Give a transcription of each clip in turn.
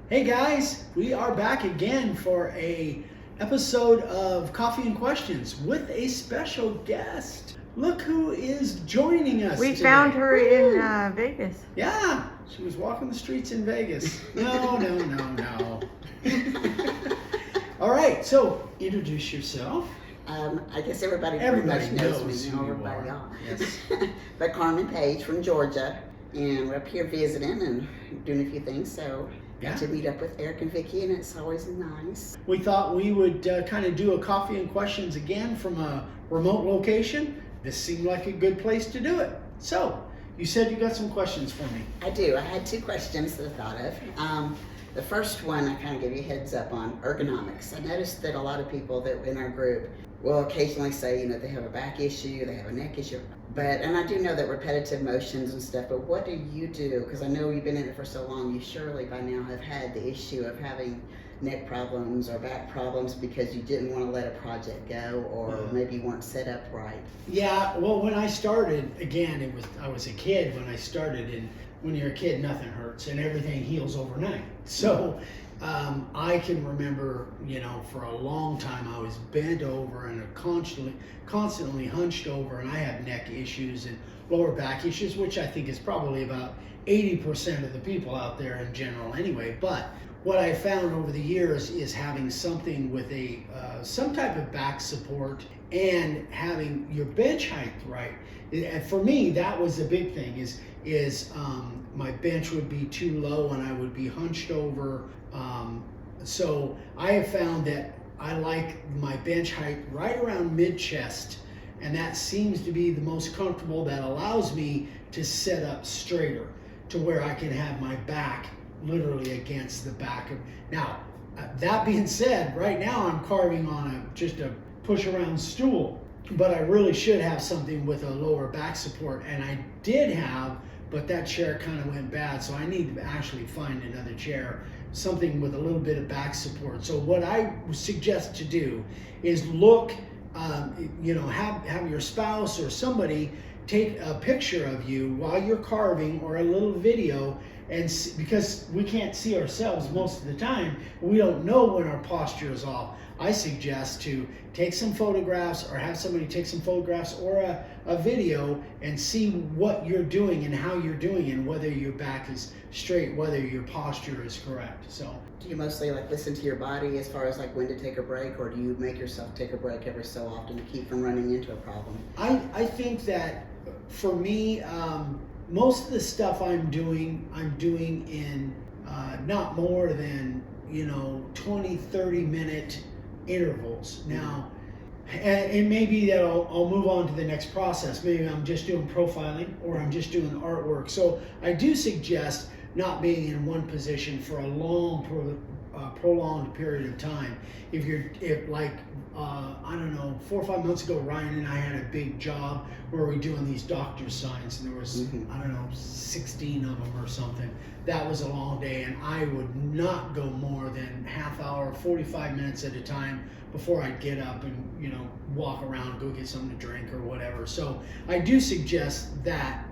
Hey guys, we are back again for a episode of Coffee and Questions with a special guest. Look who is joining us We today. found her Woo! in Vegas. Yeah, she was walking the streets in Vegas. No. All right, so introduce yourself. I guess everybody Everybody pretty much knows knows me. who you Everybody are. are. Yes. But Carmen Page from Georgia, and we're up here visiting and doing a few things. So Yeah. got to meet up with Eric and Vicky, and it's always nice. We thought we would kind of do a Coffee and Questions again from a remote location. This seemed like a good place to do it. So, you said you got some questions for me. I do. I had two questions that I thought of. The first one I kind of give you a heads up on ergonomics. I noticed that a lot of people that in our group will occasionally say, they have a back issue, they have a neck issue. And I do know that repetitive motions and stuff, but what do you do? Because I know you've been in it for so long, you surely by now have had the issue of having neck problems or back problems because you didn't want to let a project go, or maybe you weren't set up right. Yeah, well, when I started, again, I was a kid when I started, and when you're a kid, nothing hurts and everything heals overnight. So I can remember, for a long time I was bent over and constantly hunched over, and I have neck issues and lower back issues, which I think is probably about 80% of the people out there in general anyway. But what I found over the years is having something with some type of back support and having your bench height right. And for me, that was the big thing. Is my bench would be too low and I would be hunched over. So I have found that I like my bench height right around mid-chest, and that seems to be the most comfortable. That allows me to set up straighter to where I can have my back literally against the back of. Now, that being said, right now I'm carving on just a push around stool, but I really should have something with a lower back support, and I did have, but that chair kind of went bad, so I need to actually find another chair, something with a little bit of back support. So what I suggest to do is look, have your spouse or somebody take a picture of you while you're carving, or a little video, and because we can't see ourselves most of the time, we don't know when our posture is off. I suggest to take some photographs, or have somebody take some photographs or a video, and see what you're doing and how you're doing, and whether your back is straight, whether your posture is correct. So, Do you mostly listen to your body as far as when to take a break, or do you make yourself take a break every so often to keep from running into a problem? I think that for me, most of the stuff I'm doing in not more than 20-30 minute intervals. Now, and maybe that I'll move on to the next process. Maybe I'm just doing profiling, or I'm just doing artwork. So I do suggest not being in one position for a long prolonged period of time. If I don't know, 4 or 5 months ago, Ryan and I had a big job where we were doing these doctor signs, and there was, 16 of them or something. That was a long day, and I would not go more than half hour, 45 minutes at a time before I'd get up and, walk around, go get something to drink or whatever. So I do suggest that.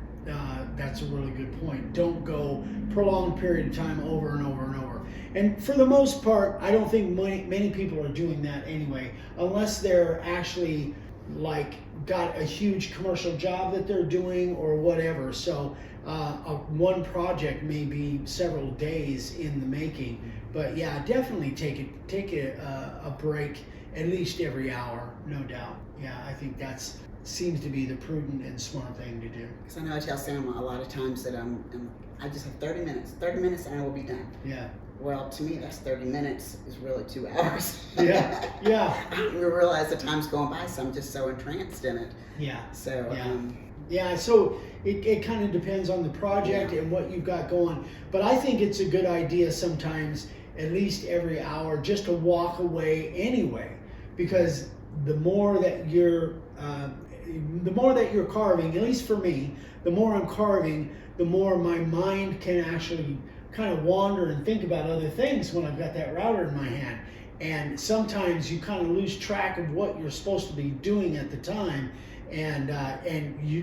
That's a really good point. Don't go prolonged period of time over and over and over. And for the most part, I don't think many people are doing that anyway, unless they're actually got a huge commercial job that they're doing or whatever. So one project may be several days in the making. But yeah, definitely take a break at least every hour, no doubt. Yeah, I think that's seems to be the prudent and smart thing to do. Because I know I tell Sam a lot of times that I just have 30 minutes. 30 minutes and I will be done. Yeah. Well, to me, that's 30 minutes is really 2 hours. Yeah. I don't even realize the time's going by, so I'm just so entranced in it. Yeah. So. Yeah. So it kind of depends on the project and what you've got going. But I think it's a good idea sometimes, at least every hour, just to walk away anyway, because the more that you're carving, at least for me, the more I'm carving, the more my mind can actually kind of wander and think about other things when I've got that router in my hand. And sometimes you kind of lose track of what you're supposed to be doing at the time, and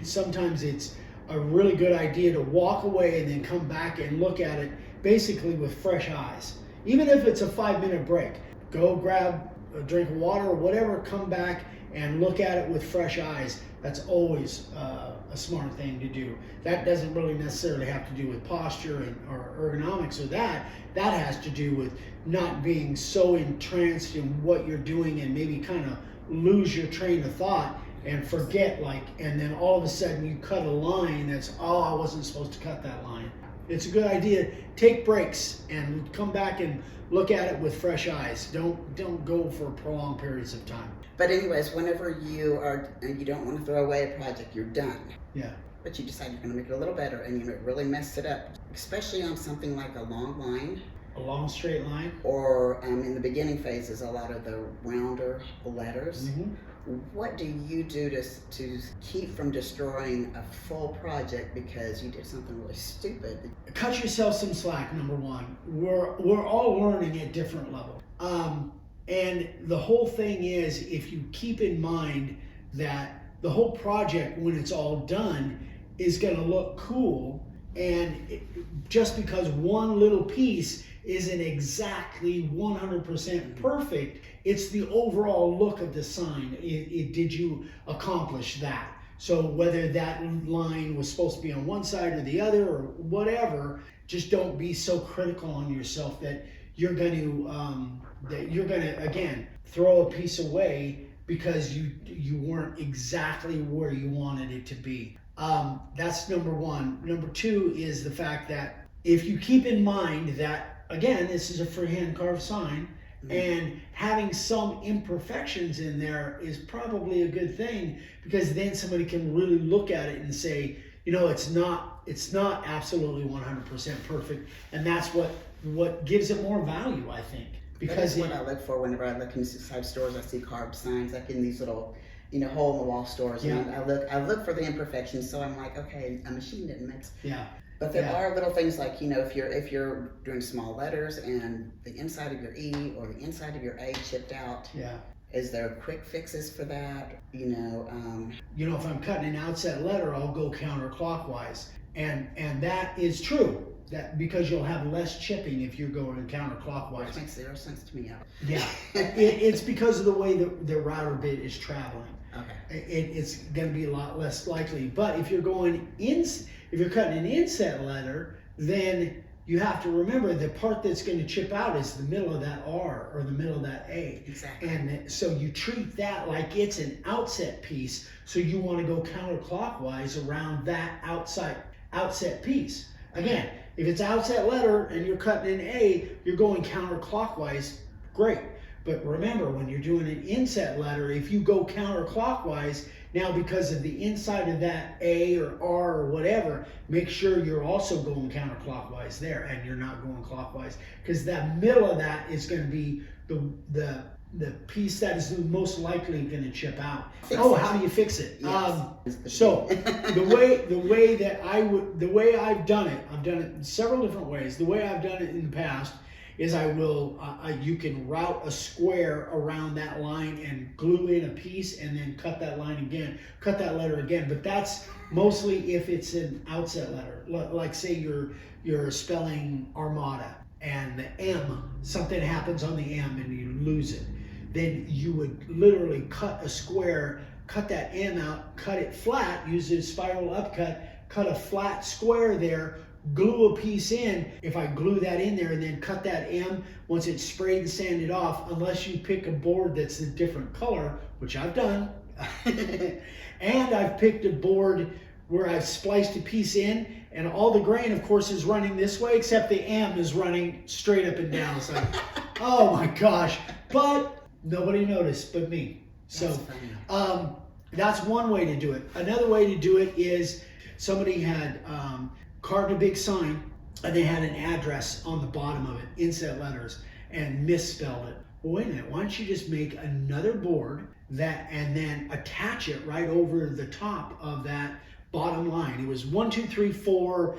sometimes it's a really good idea to walk away and then come back and look at it basically with fresh eyes. Even if it's a 5-minute break, go grab a drink of water or whatever, come back and look at it with fresh eyes. That's always a smart thing to do. That doesn't really necessarily have to do with posture or ergonomics or that. That has to do with not being so entranced in what you're doing and maybe kind of lose your train of thought and forget, and then all of a sudden you cut a line that's, oh, I wasn't supposed to cut that line. It's a good idea. Take breaks and come back and look at it with fresh eyes. Don't go for prolonged periods of time. But anyways, whenever you don't want to throw away a project, you're done. Yeah. But you decide you're going to make it a little better, and you really messed it up, especially on something like a long line. A long straight line. Or in the beginning phases, a lot of the rounder letters. Mm-hmm. What do you do to keep from destroying a full project because you did something really stupid? Cut yourself some slack, number one. We're all learning at different levels. And the whole thing is, if you keep in mind that the whole project, when it's all done, is going to look cool, and just because one little piece isn't exactly 100% perfect, it's the overall look of the sign. Did you accomplish that? So whether that line was supposed to be on one side or the other or whatever, just don't be so critical on yourself that you're going to again throw a piece away because you weren't exactly where you wanted it to be. That's number one. Number two is the fact that if you keep in mind that, again, this is a freehand carved sign, and having some imperfections in there is probably a good thing, because then somebody can really look at it and say, it's not absolutely 100% perfect, and that's what gives it more value, I think. Because that's what I look for whenever I look inside stores. I see carved signs, like in these little, hole in the wall stores. Yeah. And I look for the imperfections. So I'm like, okay, a machine didn't mix. Yeah. But there are little things like, if you're doing small letters and the inside of your E or the inside of your A chipped out. Yeah. Is there quick fixes for that? If I'm cutting an outset letter, I'll go counterclockwise, and that is true. That because you'll have less chipping if you're going counterclockwise. Which makes 0 sense to me. Yeah, it's because of the way the router bit is traveling. Okay. It's going to be a lot less likely. But if you're cutting an inset letter, then you have to remember the part that's going to chip out is the middle of that R or the middle of that A. Exactly. And so you treat that like it's an outset piece. So you want to go counterclockwise around that outset piece. Again, if it's outset letter and you're cutting an A, you're going counterclockwise, great. But remember, when you're doing an inset letter, if you go counterclockwise, now because of the inside of that A or R or whatever, make sure you're also going counterclockwise there and you're not going clockwise, because that middle of that is going to be the piece that is most likely going to chip out. How do you fix it? Yes. So the way I've done it several different ways. The way I've done it in the past is you can route a square around that line and glue in a piece and then cut that letter again. But that's mostly if it's an outset letter. Like say you're spelling Armada and the M, something happens on the M and you lose it. Then you would literally cut a square, cut that M out, cut it flat, use a spiral upcut, cut a flat square there, glue a piece in. If I glue that in there and then cut that M, once it's sprayed and sanded off, unless you pick a board that's a different color, which I've done, and I've picked a board where I've spliced a piece in, and all the grain, of course, is running this way, except the M is running straight up and down. It's like, oh my gosh. But nobody noticed but me. So that's one way to do it. Another way to do it is somebody had carved a big sign and they had an address on the bottom of it, inset letters, and misspelled it. Well, wait a minute, why don't you just make another board and then attach it right over the top of that bottom line. It was 1234,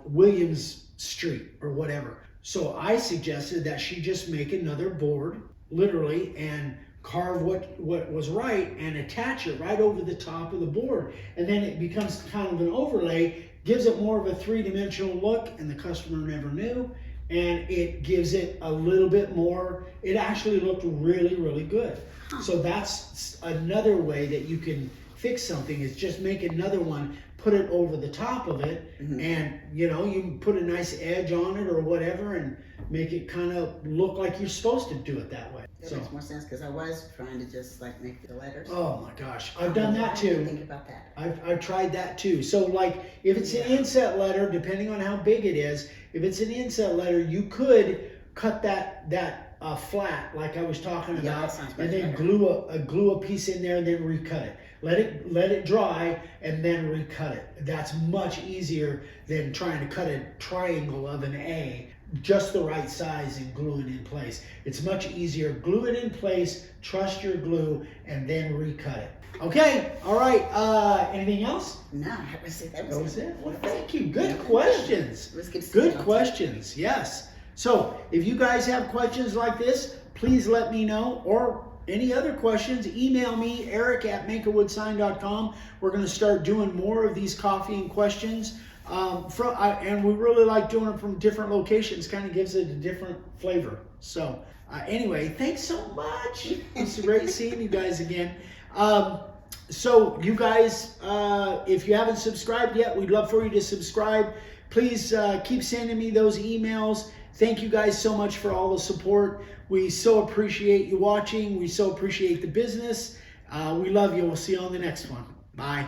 Williams Street or whatever. So I suggested that she just make another board, literally, and carve what was right and attach it right over the top of the board. And then it becomes kind of an overlay. gives it more of a three-dimensional look, and the customer never knew. And it gives it a little bit more, it actually looked really, really good. So that's another way that you can fix something, is just make another one, put it over the top of it, and you know, you can put a nice edge on it or whatever, and make it kind of look like you're supposed to do it that way. That makes more sense, because I was trying to just like make the letters. Oh my gosh, I've done that too. Think about that. I've tried that too. So like, if it's an inset letter, depending on how big it is, if it's an inset letter, you could cut that flat, like I was talking about, and then glue a piece in there and then recut it. Let it dry and then recut it. That's much easier than trying to cut a triangle of an A just the right size and glue it in place. It's much easier. Glue it in place, trust your glue, and then recut it. Okay, all right. Anything else? No, that was it. That was it. Well, thank you. Good questions. It was good. Good questions. Yes. So if you guys have questions like this, please let me know, or any other questions, email me, eric@makeawoodsign.com. We're going to start doing more of these coffee and questions. And we really like doing them from different locations. Kind of gives it a different flavor. So anyway, thanks so much. It's great seeing you guys again. So you guys, if you haven't subscribed yet, we'd love for you to subscribe. Please keep sending me those emails. Thank you guys so much for all the support. We so appreciate you watching. We so appreciate the business. We love you. We'll see you on the next one. Bye.